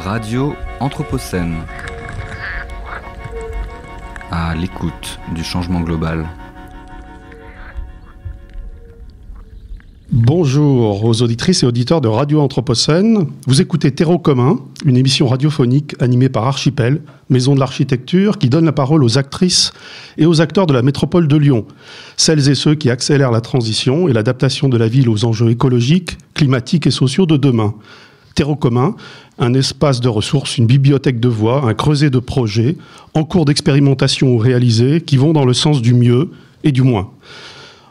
Radio Anthropocène. À l'écoute du changement global. Bonjour aux auditrices et auditeurs de Radio Anthropocène. Vous écoutez Terreau commun, une émission radiophonique animée par Archipel, maison de l'architecture, qui donne la parole aux actrices et aux acteurs de la métropole de Lyon. Celles et ceux qui accélèrent la transition et l'adaptation de la ville aux enjeux écologiques, climatiques et sociaux de demain. Terreau commun, un espace de ressources, une bibliothèque de voix, un creuset de projets en cours d'expérimentation ou réalisés qui vont dans le sens du mieux et du moins.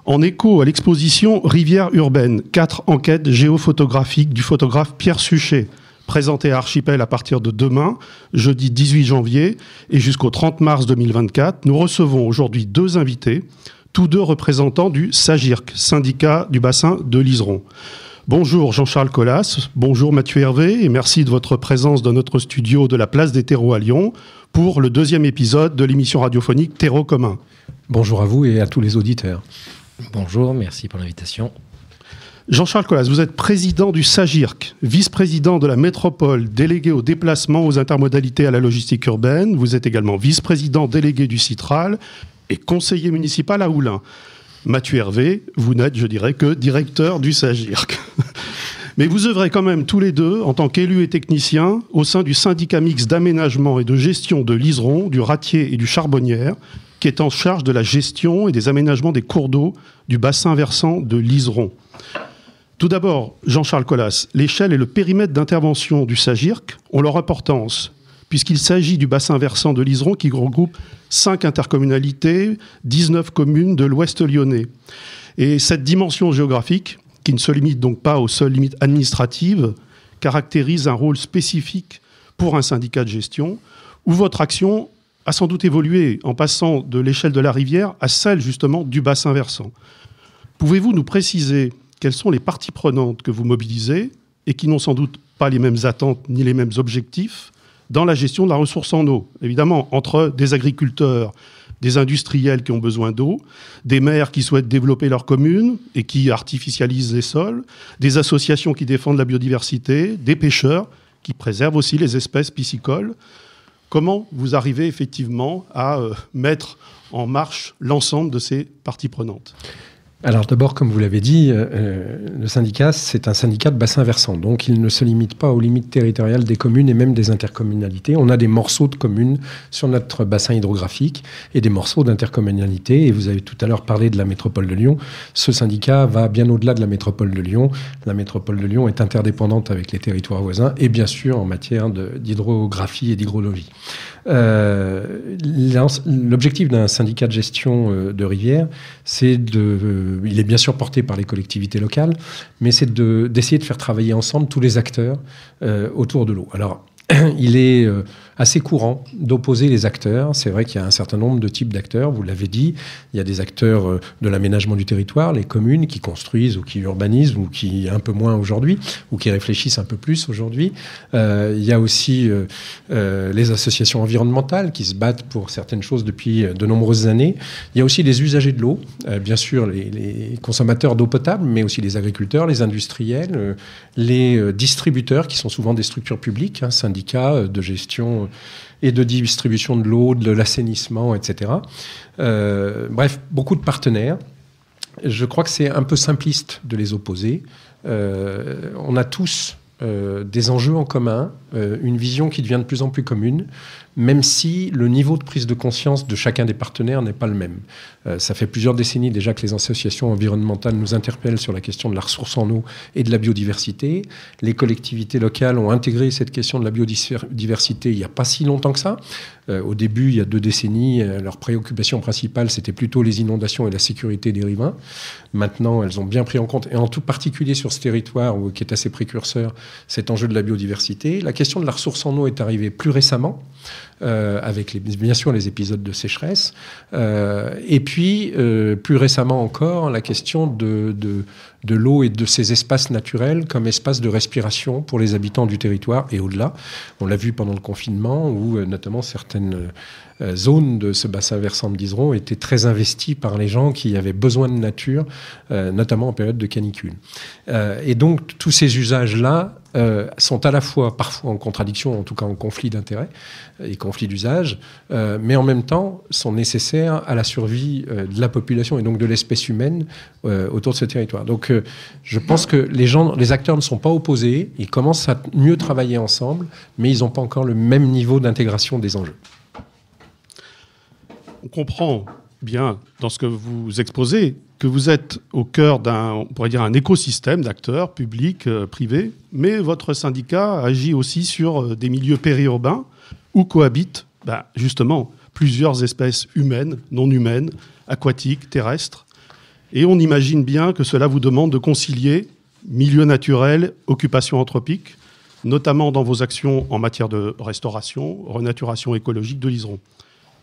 En écho à l'exposition Rivière urbaine, 4 enquêtes géophotographiques du photographe Pierre Suchet, présentées à Archipel à partir de demain, jeudi 18 janvier, et jusqu'au 30 mars 2024, nous recevons aujourd'hui 2 invités, tous 2 représentants du SAGIRC, syndicat du bassin de l'Iseron. Bonjour Jean-Charles Collas, bonjour Mathieu Hervé, et merci de votre présence dans notre studio de la Place des Terreaux à Lyon pour le 2e épisode de l'émission radiophonique Terreau commun. Bonjour à vous et à tous les auditeurs. Bonjour, merci pour l'invitation. Jean-Charles Collas, vous êtes président du SAGIRC, vice-président de la métropole, délégué au déplacement, aux intermodalités, à la logistique urbaine. Vous êtes également vice-président délégué du Citral et conseiller municipal à Oulin. Mathieu Hervé, vous n'êtes, je dirais, que directeur du SAGIRC. Mais vous œuvrez quand même tous les deux, en tant qu'élus et techniciens, au sein du syndicat mixte d'aménagement et de gestion de l'Iseron, du Ratier et du Charbonnière, qui est en charge de la gestion et des aménagements des cours d'eau du bassin versant de l'Iseron. Tout d'abord, Jean-Charles Collas, l'échelle et le périmètre d'intervention du SAGIRC ont leur importance, puisqu'il s'agit du bassin versant de l'Iseron qui regroupe 5 intercommunalités, 19 communes de l'Ouest lyonnais. Et cette dimension géographique, qui ne se limite donc pas aux seules limites administratives, caractérise un rôle spécifique pour un syndicat de gestion, où votre action a sans doute évolué en passant de l'échelle de la rivière à celle justement du bassin versant. Pouvez-vous nous préciser quelles sont les parties prenantes que vous mobilisez et qui n'ont sans doute pas les mêmes attentes ni les mêmes objectifs dans la gestion de la ressource en eau? Évidemment, entre des agriculteurs, des industriels qui ont besoin d'eau, des maires qui souhaitent développer leur commune et qui artificialisent les sols, des associations qui défendent la biodiversité, des pêcheurs qui préservent aussi les espèces piscicoles. Comment vous arrivez effectivement à mettre en marche l'ensemble de ces parties prenantes ? Alors d'abord, comme vous l'avez dit, le syndicat, c'est un syndicat de bassin versant. Donc il ne se limite pas aux limites territoriales des communes et même des intercommunalités. On a des morceaux de communes sur notre bassin hydrographique et des morceaux d'intercommunalités. Et vous avez tout à l'heure parlé de la métropole de Lyon. Ce syndicat va bien au-delà de la métropole de Lyon. La métropole de Lyon est interdépendante avec les territoires voisins et bien sûr en matière d'hydrographie et d'hydrologie. L'objectif d'un syndicat de gestion de rivière, il est bien sûr porté par les collectivités locales, mais c'est d'essayer de faire travailler ensemble tous les acteurs autour de l'eau. Alors, il est assez courant d'opposer les acteurs. C'est vrai qu'il y a un certain nombre de types d'acteurs, vous l'avez dit. Il y a des acteurs de l'aménagement du territoire, les communes qui construisent ou qui urbanisent, ou qui un peu moins aujourd'hui, ou qui réfléchissent un peu plus aujourd'hui. Il y a aussi les associations environnementales qui se battent pour certaines choses depuis de nombreuses années. Il y a aussi les usagers de l'eau, bien sûr les consommateurs d'eau potable, mais aussi les agriculteurs, les industriels, les distributeurs qui sont souvent des structures publiques, syndicats de gestion et de distribution de l'eau, de l'assainissement, etc. Bref, beaucoup de partenaires. Je crois que c'est un peu simpliste de les opposer. On a tous des enjeux en commun, une vision qui devient de plus en plus commune, même si le niveau de prise de conscience de chacun des partenaires n'est pas le même. Ça fait plusieurs décennies déjà que les associations environnementales nous interpellent sur la question de la ressource en eau et de la biodiversité. Les collectivités locales ont intégré cette question de la biodiversité il n'y a pas si longtemps que ça. Au début, il y a 2 décennies, leur préoccupation principale, c'était plutôt les inondations et la sécurité des riverains. Maintenant, elles ont bien pris en compte, et en tout particulier sur ce territoire qui est assez précurseur, cet enjeu de la biodiversité. La question de la ressource en eau est arrivée plus récemment, avec bien sûr les épisodes de sécheresse. Et puis, plus récemment encore, la question de l'eau et de ces espaces naturels comme espace de respiration pour les habitants du territoire et au-delà. On l'a vu pendant le confinement où notamment certaines zones de ce bassin versant de l'Iseron étaient très investies par les gens qui avaient besoin de nature, notamment en période de canicule. Et donc tous ces usages-là sont à la fois parfois en contradiction, en tout cas en conflit d'intérêts et conflit d'usage, mais en même temps sont nécessaires à la survie de la population et donc de l'espèce humaine autour de ce territoire. Donc je pense que les acteurs ne sont pas opposés, ils commencent à mieux travailler ensemble, mais ils n'ont pas encore le même niveau d'intégration des enjeux. On comprend bien dans ce que vous exposez que vous êtes au cœur on pourrait dire un écosystème d'acteurs publics, privés, mais votre syndicat agit aussi sur des milieux périurbains où cohabitent justement plusieurs espèces humaines, non humaines, aquatiques, terrestres. Et on imagine bien que cela vous demande de concilier milieu naturel, occupation anthropique, notamment dans vos actions en matière de restauration, renaturation écologique de l'Iseron.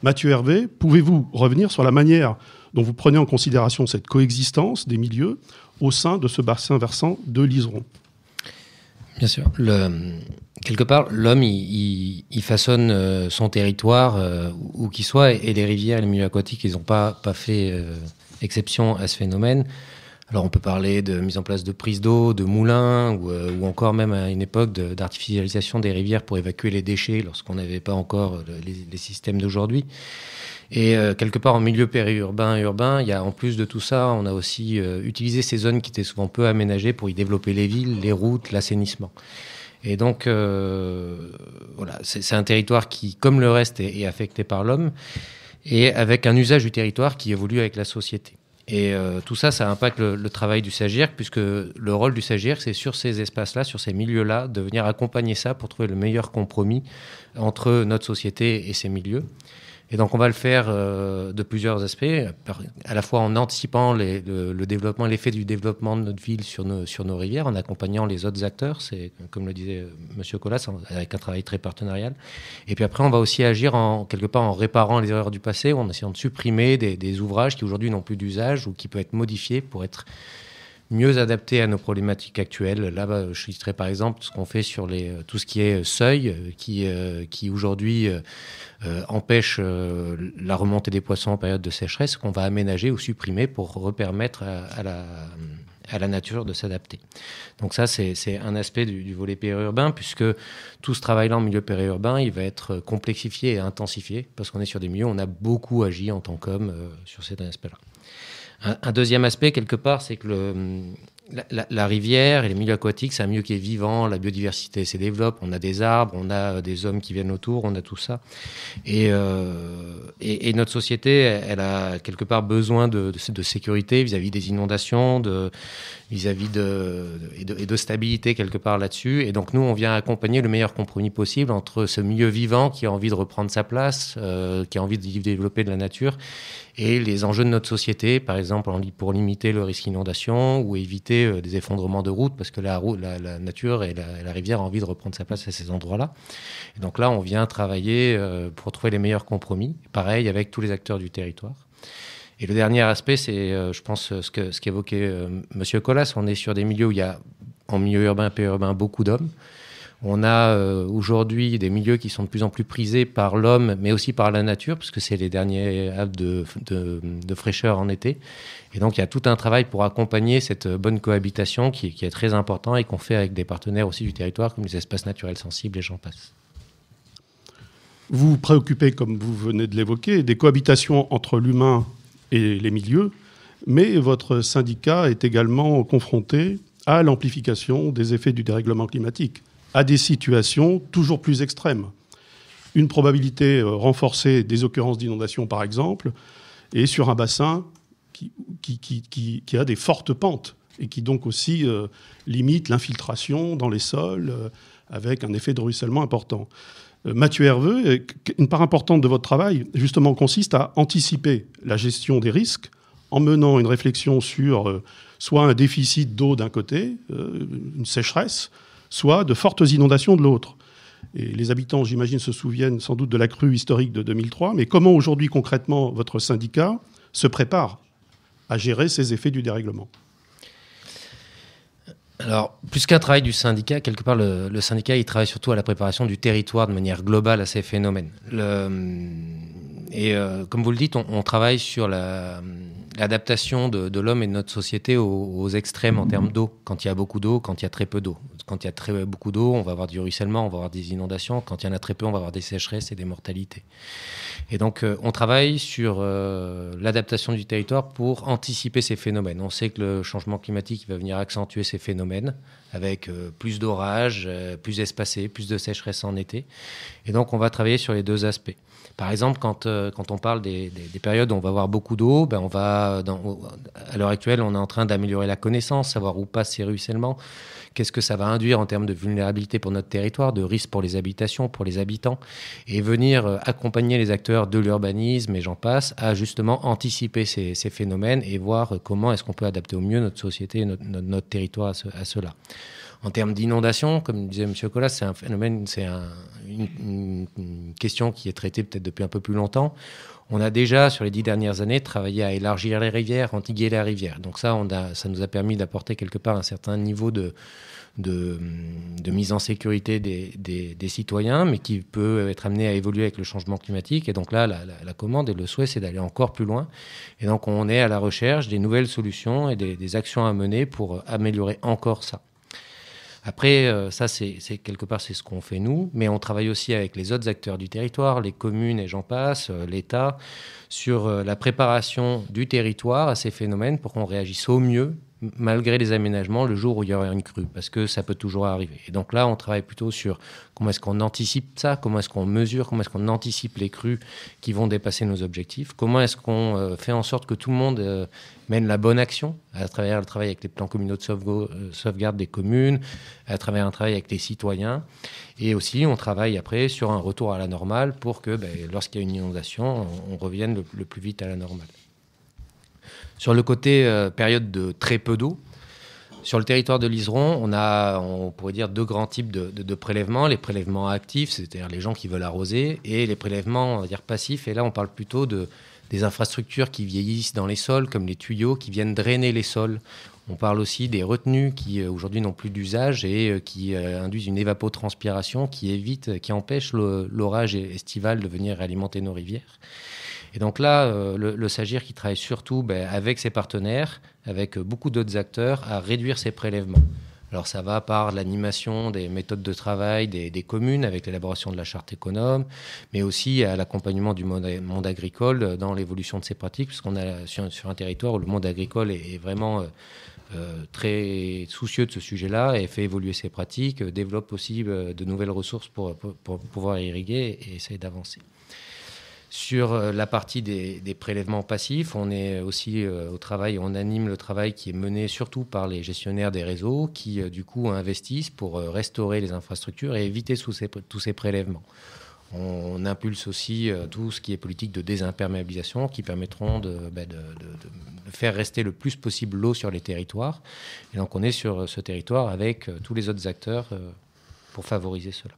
Mathieu Hervé, pouvez-vous revenir sur la manière dont vous prenez en considération cette coexistence des milieux au sein de ce bassin versant de l'Iseron? Bien sûr. Quelque part, l'homme, il façonne son territoire où qu'il soit, et les rivières et les milieux aquatiques, ils n'ont pas fait exception à ce phénomène. Alors on peut parler de mise en place de prises d'eau, de moulins, ou encore même à une époque d'artificialisation des rivières pour évacuer les déchets lorsqu'on n'avait pas encore les systèmes d'aujourd'hui. Et quelque part en milieu périurbain et urbain, il y a, en plus de tout ça, on a aussi utilisé ces zones qui étaient souvent peu aménagées pour y développer les villes, les routes, l'assainissement. Et donc voilà, c'est un territoire qui, comme le reste, est affecté par l'homme, et avec un usage du territoire qui évolue avec la société. Et tout ça, ça impacte le travail du SAGIRC, puisque le rôle du SAGIRC, c'est sur ces espaces-là, sur ces milieux-là, de venir accompagner ça pour trouver le meilleur compromis entre notre société et ces milieux. Et donc on va le faire de plusieurs aspects, à la fois en anticipant le développement, l'effet du développement de notre ville sur nos rivières, en accompagnant les autres acteurs, c'est comme le disait M. Collas, avec un travail très partenarial. Et puis après on va aussi agir quelque part en réparant les erreurs du passé, en essayant de supprimer des ouvrages qui aujourd'hui n'ont plus d'usage ou qui peuvent être modifiés pour être mieux adaptés à nos problématiques actuelles. Là, je citerai par exemple ce qu'on fait sur tout ce qui est seuil, qui aujourd'hui empêche la remontée des poissons en période de sécheresse, qu'on va aménager ou supprimer pour repermettre à la nature de s'adapter. Donc ça, c'est un aspect du volet périurbain, puisque tout ce travail-là en milieu périurbain, il va être complexifié et intensifié, parce qu'on est sur des milieux où on a beaucoup agi en tant qu'homme sur cet aspect-là. Un deuxième aspect, quelque part, c'est que la rivière et les milieux aquatiques, c'est un milieu qui est vivant, la biodiversité se développe, on a des arbres, on a des hommes qui viennent autour, on a tout ça. Et notre société, elle a quelque part besoin de sécurité vis-à-vis des inondations, vis-à-vis de stabilité quelque part là-dessus. Et donc nous, on vient accompagner le meilleur compromis possible entre ce milieu vivant qui a envie de reprendre sa place, qui a envie de développer de la nature, et les enjeux de notre société, par exemple pour limiter le risque d'inondation ou éviter des effondrements de routes, parce que la nature et la rivière ont envie de reprendre sa place à ces endroits-là. Et donc là, on vient travailler pour trouver les meilleurs compromis, pareil avec tous les acteurs du territoire. Et le dernier aspect, c'est, je pense, ce qu'évoquait M. Collas. On est sur des milieux où il y a, en milieu urbain et périurbain, beaucoup d'hommes. On a aujourd'hui des milieux qui sont de plus en plus prisés par l'homme, mais aussi par la nature, parce que c'est les derniers havres de fraîcheur en été. Et donc, il y a tout un travail pour accompagner cette bonne cohabitation qui est très important et qu'on fait avec des partenaires aussi du territoire, comme les espaces naturels sensibles et j'en passe. Vous vous préoccupez, comme vous venez de l'évoquer, des cohabitations entre l'humain et les milieux, mais votre syndicat est également confronté à l'amplification des effets du dérèglement climatique, à des situations toujours plus extrêmes. Une probabilité renforcée des occurrences d'inondations, par exemple, et sur un bassin qui a des fortes pentes et qui donc aussi limite l'infiltration dans les sols avec un effet de ruissellement important. Mathieu Hervé, une part importante de votre travail, justement, consiste à anticiper la gestion des risques en menant une réflexion sur soit un déficit d'eau d'un côté, une sécheresse, soit de fortes inondations de l'autre. Et les habitants, j'imagine, se souviennent sans doute de la crue historique de 2003, mais comment aujourd'hui, concrètement, votre syndicat se prépare à gérer ces effets du dérèglement ? Alors, plus qu'un travail du syndicat, quelque part, le syndicat, il travaille surtout à la préparation du territoire de manière globale à ces phénomènes. Comme vous le dites, on travaille sur l'adaptation de l'homme et de notre société aux extrêmes en termes d'eau, quand il y a beaucoup d'eau, quand il y a très peu d'eau. Quand il y a beaucoup d'eau, on va avoir du ruissellement, on va avoir des inondations. Quand il y en a très peu, on va avoir des sécheresses et des mortalités. Et donc, on travaille sur l'adaptation du territoire pour anticiper ces phénomènes. On sait que le changement climatique va venir accentuer ces phénomènes avec plus d'orages, plus espacés, plus de sécheresse en été. Et donc, on va travailler sur les deux aspects. Par exemple, quand on parle des périodes où on va avoir beaucoup d'eau, à l'heure actuelle, on est en train d'améliorer la connaissance, savoir où passent ces ruissellements, qu'est-ce que ça va induire en termes de vulnérabilité pour notre territoire, de risque pour les habitations, pour les habitants, et venir accompagner les acteurs de l'urbanisme, et j'en passe, à justement anticiper ces phénomènes et voir comment est-ce qu'on peut adapter au mieux notre société, notre territoire à cela. En termes d'inondation, comme disait M. Collas, c'est un phénomène, une question qui est traitée peut-être depuis un peu plus longtemps. On a déjà, sur les 10 dernières années, travaillé à élargir les rivières, endiguer les rivières. Donc ça nous a permis d'apporter quelque part un certain niveau de mise en sécurité des citoyens, mais qui peut être amené à évoluer avec le changement climatique. Et donc là, la commande et le souhait, c'est d'aller encore plus loin. Et donc on est à la recherche des nouvelles solutions et des actions à mener pour améliorer encore ça. Après, ça, c'est quelque part, c'est ce qu'on fait nous, mais on travaille aussi avec les autres acteurs du territoire, les communes et j'en passe, l'État, sur la préparation du territoire à ces phénomènes pour qu'on réagisse au mieux, malgré les aménagements, le jour où il y aura une crue, parce que ça peut toujours arriver. Et donc là, on travaille plutôt sur comment est-ce qu'on anticipe ça, comment est-ce qu'on mesure, comment est-ce qu'on anticipe les crues qui vont dépasser nos objectifs, comment est-ce qu'on fait en sorte que tout le monde mène la bonne action à travers le travail avec les plans communaux de sauvegarde des communes, à travers un travail avec les citoyens. Et aussi, on travaille après sur un retour à la normale pour que lorsqu'il y a une inondation, on revienne le plus vite à la normale. Sur le côté période de très peu d'eau, sur le territoire de l'Iseron, on pourrait dire 2 grands types de prélèvements. Les prélèvements actifs, c'est-à-dire les gens qui veulent arroser, et les prélèvements, on va dire, passifs. Et là, on parle plutôt des infrastructures qui vieillissent dans les sols, comme les tuyaux qui viennent drainer les sols. On parle aussi des retenues qui aujourd'hui n'ont plus d'usage et qui induisent une évapotranspiration qui empêche l'orage estival de venir alimenter nos rivières. Et donc là, le SAGIR qui travaille surtout avec ses partenaires, avec beaucoup d'autres acteurs, à réduire ces prélèvements. Alors ça va par l'animation des méthodes de travail des communes, avec l'élaboration de la charte économe, mais aussi à l'accompagnement du monde agricole dans l'évolution de ces pratiques, puisqu'on est sur un territoire où le monde agricole est vraiment très soucieux de ce sujet-là et fait évoluer ses pratiques, développe aussi de nouvelles ressources pour pouvoir irriguer et essayer d'avancer. Sur la partie des prélèvements passifs, on est aussi au travail, on anime le travail qui est mené surtout par les gestionnaires des réseaux qui, du coup, investissent pour restaurer les infrastructures et éviter tous ces prélèvements. On impulse aussi tout ce qui est politique de désimperméabilisation qui permettront de faire rester le plus possible l'eau sur les territoires. Et donc, on est sur ce territoire avec tous les autres acteurs pour favoriser cela.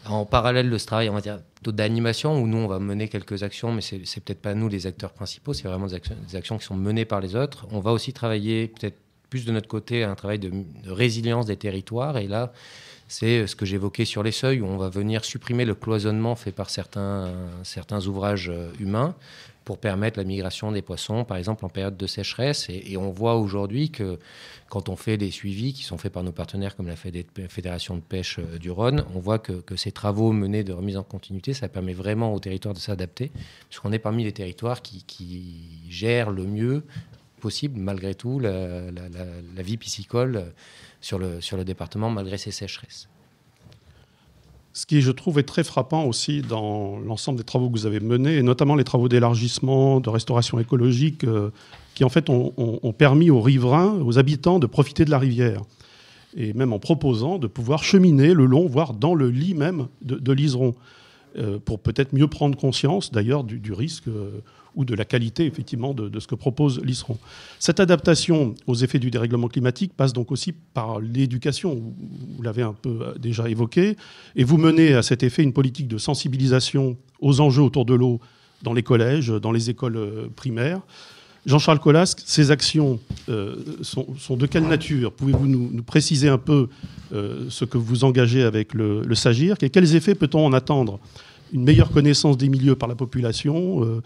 En parallèle de ce travail, on va dire, d'animation, où nous, on va mener quelques actions, mais c'est peut-être pas nous les acteurs principaux, c'est vraiment des actions qui sont menées par les autres. On va aussi travailler, peut-être plus de notre côté, un travail de résilience des territoires. Et là, c'est ce que j'évoquais sur les seuils, où on va venir supprimer le cloisonnement fait par certains ouvrages humains pour permettre la migration des poissons, par exemple en période de sécheresse. Et on voit aujourd'hui que quand on fait des suivis qui sont faits par nos partenaires comme la Fédération de pêche du Rhône, on voit que ces travaux menés de remise en continuité, ça permet vraiment au territoire de s'adapter, puisqu'on est parmi les territoires qui gèrent le mieux possible, malgré tout, la vie piscicole sur le département, malgré ces sécheresses. Ce qui, je trouve, est très frappant aussi dans l'ensemble des travaux que vous avez menés, et notamment les travaux d'élargissement, de restauration écologique, qui en fait ont permis aux riverains, aux habitants de profiter de la rivière. Et même en proposant de pouvoir cheminer le long, voire dans le lit même de l'Iseron, pour peut-être mieux prendre conscience d'ailleurs du risque ou de la qualité effectivement de ce que propose l'Iseron. Cette adaptation aux effets du dérèglement climatique passe donc aussi par l'éducation, vous l'avez un peu déjà évoqué, et vous menez à cet effet une politique de sensibilisation aux enjeux autour de l'eau dans les collèges, dans les écoles primaires. Jean-Charles Collas, ces actions sont de quelle nature? Pouvez-vous nous préciser un peu ce que vous engagez avec le SAGIR et quels effets peut-on en attendre? Une meilleure connaissance des milieux par la population.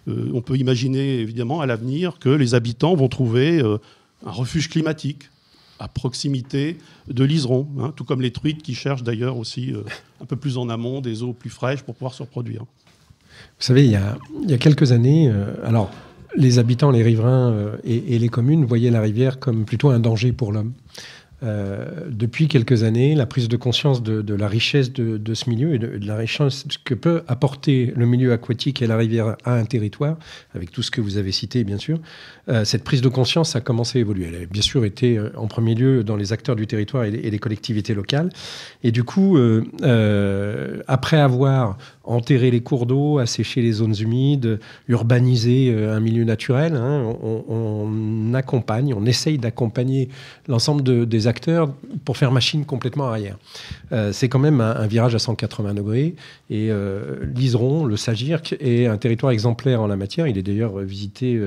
On peut imaginer évidemment à l'avenir que les habitants vont trouver un refuge climatique à proximité de l'Iseron, hein, tout comme les truites qui cherchent d'ailleurs aussi un peu plus en amont des eaux plus fraîches pour pouvoir se reproduire. Vous savez, il y a quelques années, alors les habitants, les riverains et les communes voyaient la rivière comme plutôt un danger pour l'homme. Depuis quelques années, la prise de conscience de la richesse de ce milieu et de la richesse que peut apporter le milieu aquatique et la rivière à un territoire, avec tout ce que vous avez cité, bien sûr, cette prise de conscience a commencé à évoluer. Elle a bien sûr été en premier lieu dans les acteurs du territoire et les collectivités locales. Et du coup, après avoir enterré les cours d'eau, asséché les zones humides, urbanisé un milieu naturel, hein, on accompagne, on essaye d'accompagner l'ensemble des acteurs pour faire machine complètement arrière. C'est quand même un virage à 180 degrés et l'Iseron, le Sagirc, est un territoire exemplaire en la matière. Il est d'ailleurs visité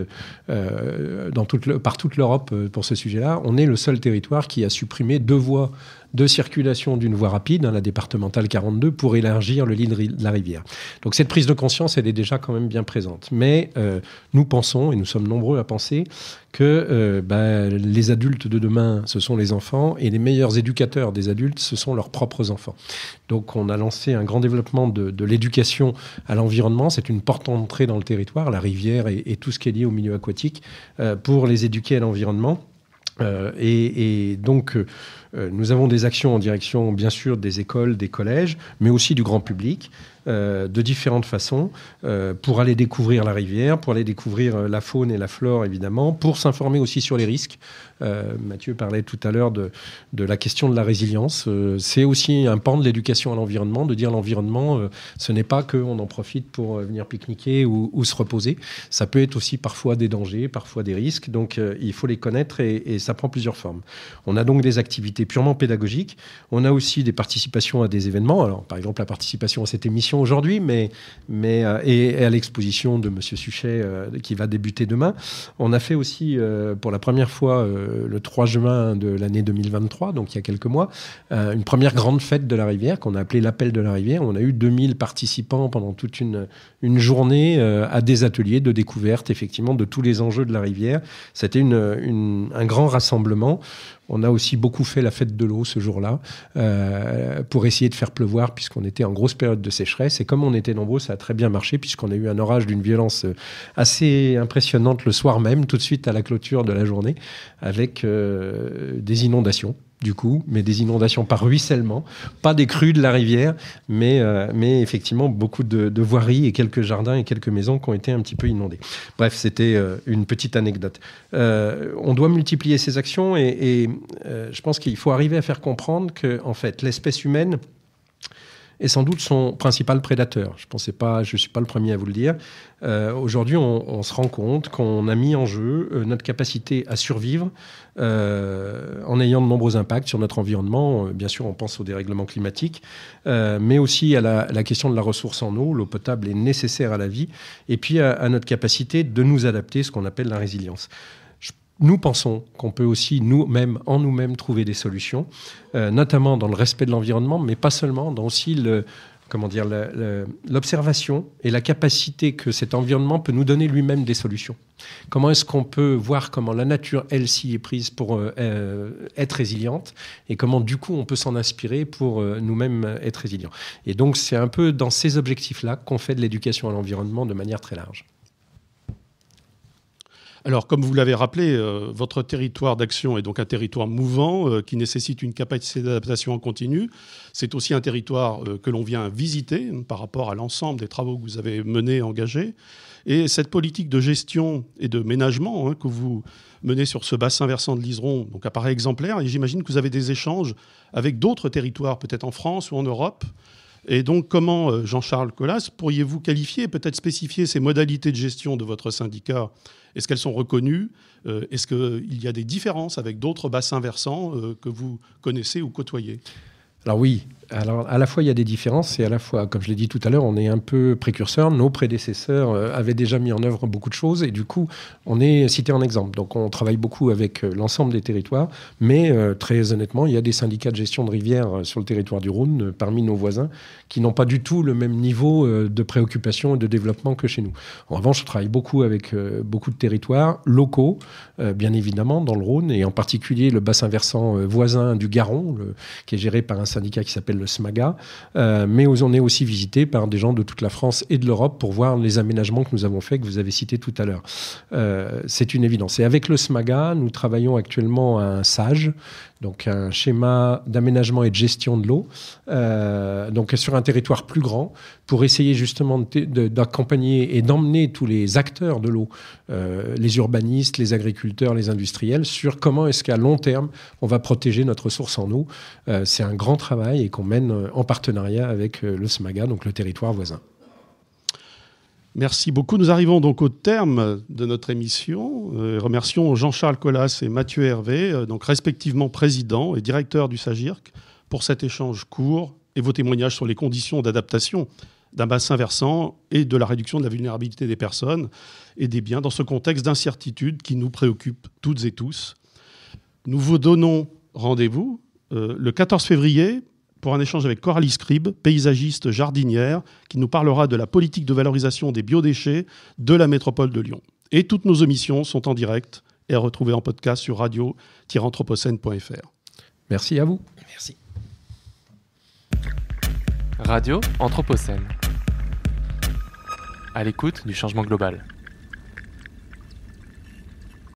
par toute l'Europe pour ce sujet-là. On est le seul territoire qui a supprimé 2 voies de circulation d'une voie rapide, hein, la départementale 42, pour élargir le lit de la rivière. Donc cette prise de conscience, elle est déjà quand même bien présente. Mais nous pensons, et nous sommes nombreux à penser, que les adultes de demain, ce sont les enfants, et les meilleurs éducateurs des adultes, ce sont leurs propres enfants. Donc on a lancé un grand développement de l'éducation à l'environnement. C'est une porte d'entrée dans le territoire, la rivière et tout ce qui est lié au milieu aquatique, pour les éduquer à l'environnement. Donc, nous avons des actions en direction, bien sûr, des écoles, des collèges, mais aussi du grand public, de différentes façons, pour aller découvrir la rivière, pour aller découvrir la faune et la flore, évidemment, pour s'informer aussi sur les risques. Mathieu parlait tout à l'heure de la question de la résilience. C'est aussi un pan de l'éducation à l'environnement, de dire l'environnement, ce n'est pas qu'on en profite pour venir pique-niquer ou se reposer. Ça peut être aussi parfois des dangers, parfois des risques. Donc, il faut les connaître et ça prend plusieurs formes. On a donc des activités purement pédagogiques. On a aussi des participations à des événements. Alors, par exemple, la participation à cette émission aujourd'hui, et à l'exposition de M. Suchet qui va débuter demain. On a fait aussi, pour la première fois, le 3 juin de l'année 2023, donc il y a quelques mois, une première grande fête de la rivière qu'on a appelée l'Appel de la rivière. On a eu 2000 participants pendant toute une journée à des ateliers de découverte, effectivement, de tous les enjeux de la rivière. C'était un grand rassemblement. On a aussi beaucoup fait la fête de l'eau ce jour-là pour essayer de faire pleuvoir puisqu'on était en grosse période de sécheresse. Et comme on était nombreux, ça a très bien marché puisqu'on a eu un orage d'une violence assez impressionnante le soir même, tout de suite à la clôture de la journée, avec des inondations. Du coup, mais des inondations par ruissellement, pas des crues de la rivière, mais effectivement beaucoup de voiries et quelques jardins et quelques maisons qui ont été un petit peu inondées. Bref, c'était une petite anecdote. On doit multiplier ces actions et je pense qu'il faut arriver à faire comprendre que, en fait, l'espèce humaine est sans doute son principal prédateur. Je ne suis pas le premier à vous le dire. Aujourd'hui, on se rend compte qu'on a mis en jeu notre capacité à survivre en ayant de nombreux impacts sur notre environnement. Bien sûr, on pense au dérèglement climatique, mais aussi à la question de la ressource en eau. L'eau potable est nécessaire à la vie. Et puis à notre capacité de nous adapter, ce qu'on appelle la résilience. Nous pensons qu'on peut aussi en nous-mêmes trouver des solutions, notamment dans le respect de l'environnement, mais pas seulement, dans aussi l'observation et la capacité que cet environnement peut nous donner lui-même des solutions. Comment est-ce qu'on peut voir comment la nature, elle, s'y est prise pour être résiliente et comment, du coup, on peut s'en inspirer pour nous-mêmes être résilients. Et donc, c'est un peu dans ces objectifs-là qu'on fait de l'éducation à l'environnement de manière très large. Alors, comme vous l'avez rappelé, votre territoire d'action est donc un territoire mouvant qui nécessite une capacité d'adaptation en continu. C'est aussi un territoire que l'on vient visiter par rapport à l'ensemble des travaux que vous avez menés, engagés. Et cette politique de gestion et de ménagement que vous menez sur ce bassin versant de l'Iseron donc apparaît exemplaire. Et j'imagine que vous avez des échanges avec d'autres territoires, peut-être en France ou en Europe. Et donc, comment, Jean-Charles Colas, pourriez-vous qualifier, peut-être spécifier ces modalités de gestion de votre syndicat ? Est-ce qu'elles sont reconnues ? Est-ce qu'il y a des différences avec d'autres bassins versants que vous connaissez ou côtoyez ? Alors oui, alors à la fois il y a des différences et à la fois, comme je l'ai dit tout à l'heure, on est un peu précurseur. Nos prédécesseurs avaient déjà mis en œuvre beaucoup de choses et du coup, on est cité en exemple. Donc on travaille beaucoup avec l'ensemble des territoires, mais très honnêtement, il y a des syndicats de gestion de rivières sur le territoire du Rhône, parmi nos voisins, qui n'ont pas du tout le même niveau de préoccupation et de développement que chez nous. En revanche, on travaille beaucoup avec beaucoup de territoires locaux, bien évidemment, dans le Rhône, et en particulier le bassin versant voisin du Garon, qui est géré par un syndicat qui s'appelle le SMAGA, mais on est aussi visité par des gens de toute la France et de l'Europe pour voir les aménagements que nous avons faits, que vous avez cités tout à l'heure. C'est une évidence. Et avec le SMAGA, nous travaillons actuellement à un SAGE, donc un schéma d'aménagement et de gestion de l'eau, donc sur un territoire plus grand, pour essayer justement d'accompagner et d'emmener tous les acteurs de l'eau, les urbanistes, les agriculteurs, les industriels, sur comment est-ce qu'à long terme, on va protéger notre ressource en eau. C'est un grand travail et qu'on mène en partenariat avec le SMAGA, donc le territoire voisin. Merci beaucoup. Nous arrivons donc au terme de notre émission. Remercions Jean-Charles Colas et Mathieu Hervé, donc respectivement président et directeur du SAGIRC, pour cet échange court et vos témoignages sur les conditions d'adaptation d'un bassin versant et de la réduction de la vulnérabilité des personnes et des biens dans ce contexte d'incertitude qui nous préoccupe toutes et tous. Nous vous donnons rendez-vous le 14 février pour un échange avec Coralie Scribe, paysagiste jardinière, qui nous parlera de la politique de valorisation des biodéchets de la métropole de Lyon. Et toutes nos émissions sont en direct et à retrouver en podcast sur radio-anthropocène.fr. Merci à vous. Merci. Radio Anthropocène. À l'écoute du changement global.